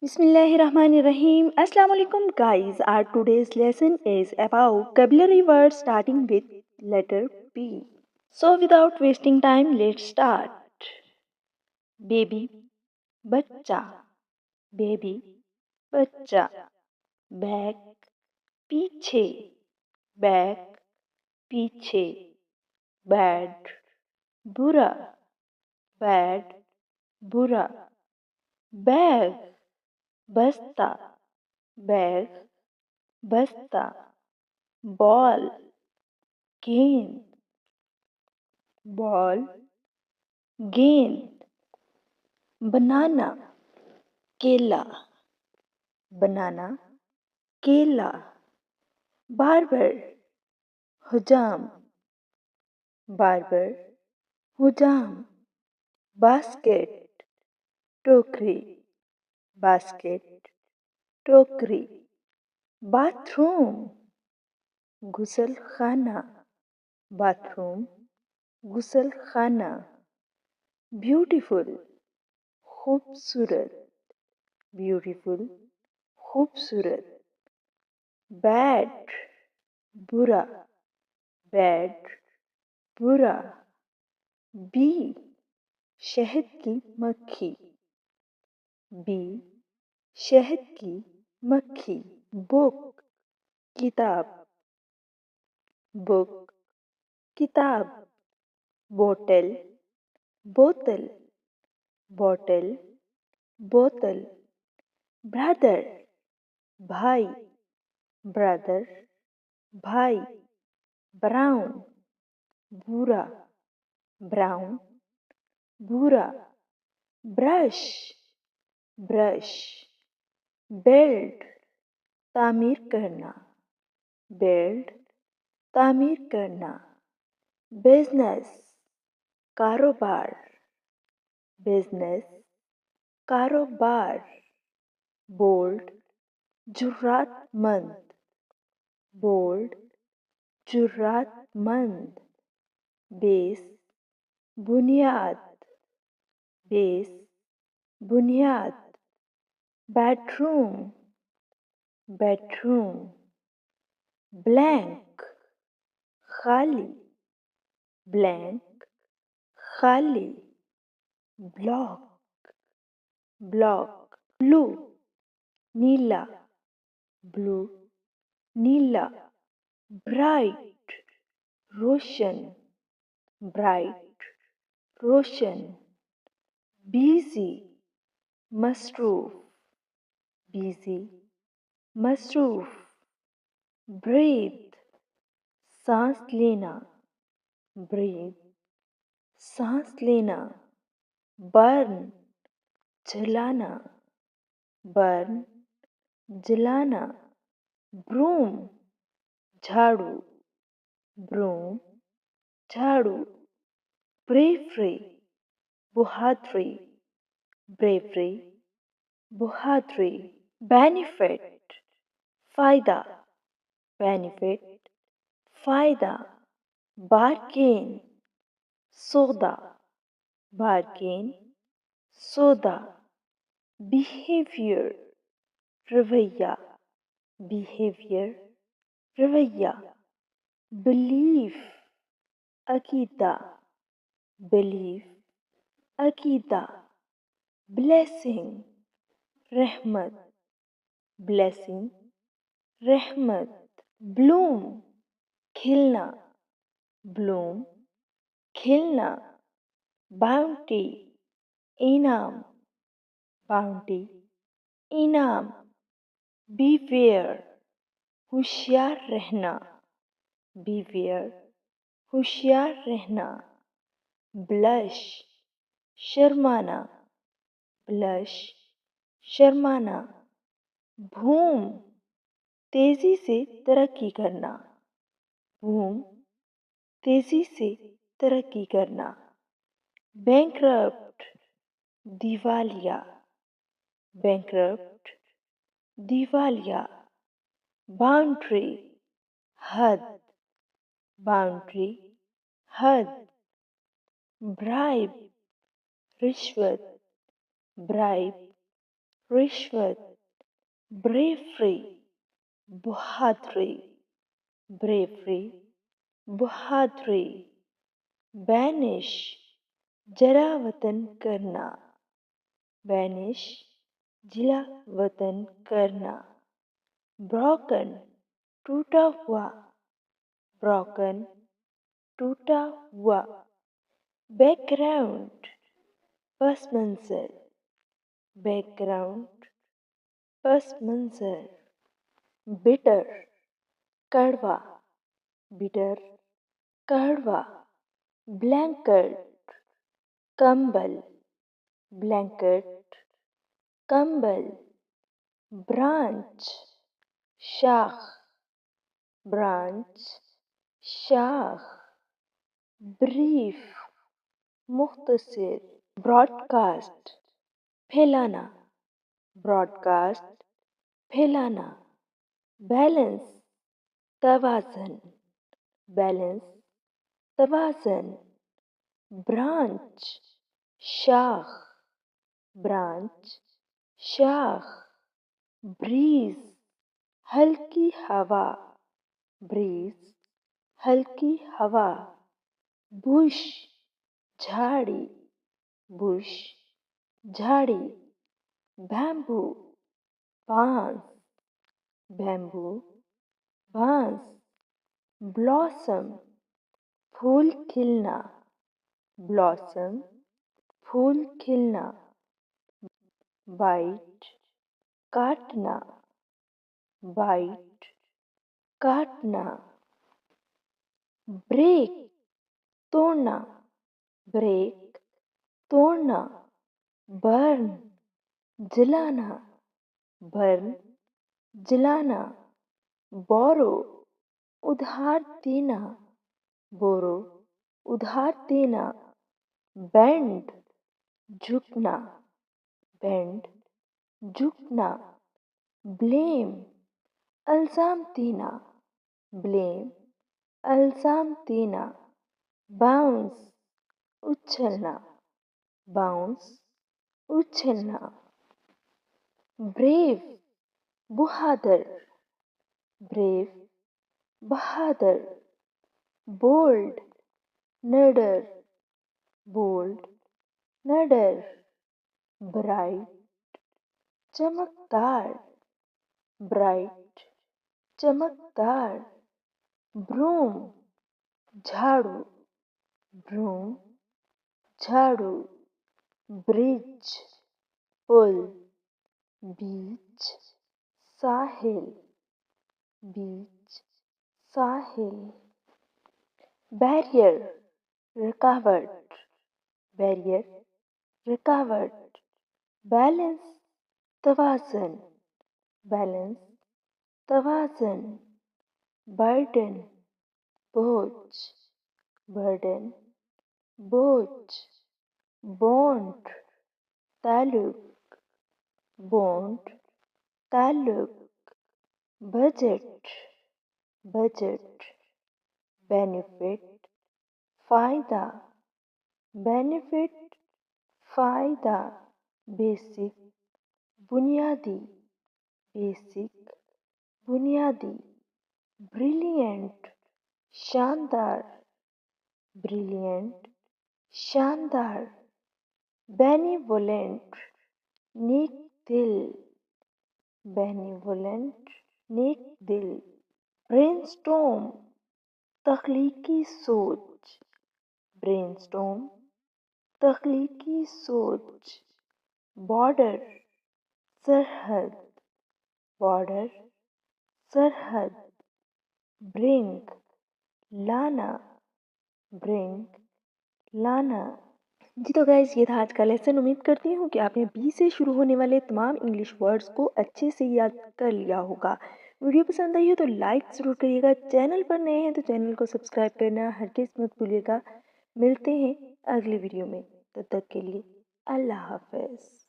Bismillahirrahmanirrahim. Assalamu alaikum guys. Our today's lesson is about vocabulary words starting with letter B. So without wasting time, let's start. Baby, bachcha. Baby, bachcha. Back, पीछे. Back, पीछे. Bad, बुरा. Bad, बुरा. Bag, बस्ता. Bag, बस्ता. Ball, गेंद. Ball, गेंद. Banana, केला. Banana, केला. Barber, हुजाम. Barber, हुजाम. Basket, टोकरी. Basket, टोकरी. Bathroom, गुसल खाना. Bathroom, गुसल खाना. Beautiful, खूबसूरत. Beautiful, खूबसूरत. Bad, बुरा. Bad, बुरा. Bee, शहद की मक्खी. Bee, शहद की मक्खी. Book, किताब. Book, किताब. Bottle, बोतल. Bottle, बोतल. Brother, भाई. Brother, भाई. Brown, भूरा. Brown, भूरा. Brush, brush. Belt, तामीर करना. Belt, तामीर करना. Business, कारोबार. Business, कारोबार. Bold, जुर्रातमंद. Bold, जुर्रातमंद. Base, बुनियाद. Base, बुनियाद. Bedroom, bedroom. Blank, खाली. Blank, खाली. Block, block. Blue, नीला. Blue, नीला. Bright, रोशन. Bright, रोशन. Busy, मसरूफ. Busy, मसरूफ. Breathe, सांस लेना. Breathe, सांस लेना. Burn, जलाना. Burn, जलाना. Broom, झाड़ू. Broom, झाड़ू. Bravery, बहादुरी. Bravery, बहादुरी. Benefit, फायदा. Benefit, फायदा. Bargain, सौदा. Bargain, सौदा. Behavior, रवैया. Behavior, रवैया. Belief, अकीदा. Belief, अकीदा. Blessing, रहमत. Blessing, रहमत. Bloom, खिलना. Bloom, खिलना. Bounty, इनाम. Bounty, इनाम. Beware, होशियार रहना. Beware, होशियार रहना. Blush, शर्माना. Blush, शर्माना. Boom, तेजी से तरक्की करना. Boom, तेजी से तरक्की करना. Bankrupt, दिवालिया. Bankrupt, दिवालिया. Boundary, हद. Boundary, हद. Bribe, रिश्वत. Bribe, रिश्वत, bravery, बहादुरी, bravery, बहादुरी, banish, जरा वतन करना, banish, जिला वतन करना, broken, टूटा हुआ, broken, टूटा हुआ, background, पस मंजर, background, पस मंजर, bitter, कड़वा, bitter, कड़वा, blanket, कंबल, blanket, कंबल, branch, शाख, branch, शाख, brief, मुख्तसर, broadcast, फैलाना, broadcast, फैलाना, balance, तवाज़न, balance, तवाज़न, branch, शाख, branch, शाख, breeze, हल्की हवा, breeze, हल्की हवा, bush, झाड़ी, bush, झाड़ी, bamboo, बांस, bamboo, बांस, blossom, फूल खिलना, blossom, फूल खिलना, bite, काटना, bite, काटना, break, तोड़ना, break, तोड़ना, burn, जलाना, burn, जलाना, borrow, उधार देना, borrow, उधार देना, bend, झुकना, bend, झुकना, blame, इल्ज़ाम देना, blame, इल्ज़ाम देना, bounce, उछलना, bounce, उछलना, brave, बहादुर, brave, बहादुर, bold, निडर, bold, निडर, bright, चमकदार, bright, चमकदार, broom, झाड़ू, broom, झाड़ू, bridge, पुल, beach, साहिल, beach, साहिल, barrier, रुकावट, barrier, रुकावट, balance, तवाज़न, balance, तवाज़न, burden, बोझ, burden, बोझ, bond, ताल्लुक, bond, ताल्लुक, budget, budget, benefit, फ़ायदा, benefit, फ़ायदा, basic, बुनियादी, basic, बुनियादी, brilliant, शानदार, brilliant, शानदार, benevolent, नेक दिल, benevolent, नेक दिल, brainstorm, तख्लीकी सोच, brainstorm, तख्लीकी सोच, border, सरहद, border, सरहद, bring, लाना, bring, लाना। जी तो गाइज ये था आज का लेसन। उम्मीद करती हूँ कि आपने बी से शुरू होने वाले तमाम इंग्लिश वर्ड्स को अच्छे से याद कर लिया होगा। वीडियो पसंद आई हो तो लाइक ज़रूर करिएगा। चैनल पर नए हैं तो चैनल को सब्सक्राइब करना हरगिज़ मत भूलिएगा। मिलते हैं अगली वीडियो में, तब तक के लिए अल्लाह हाफ़िज़।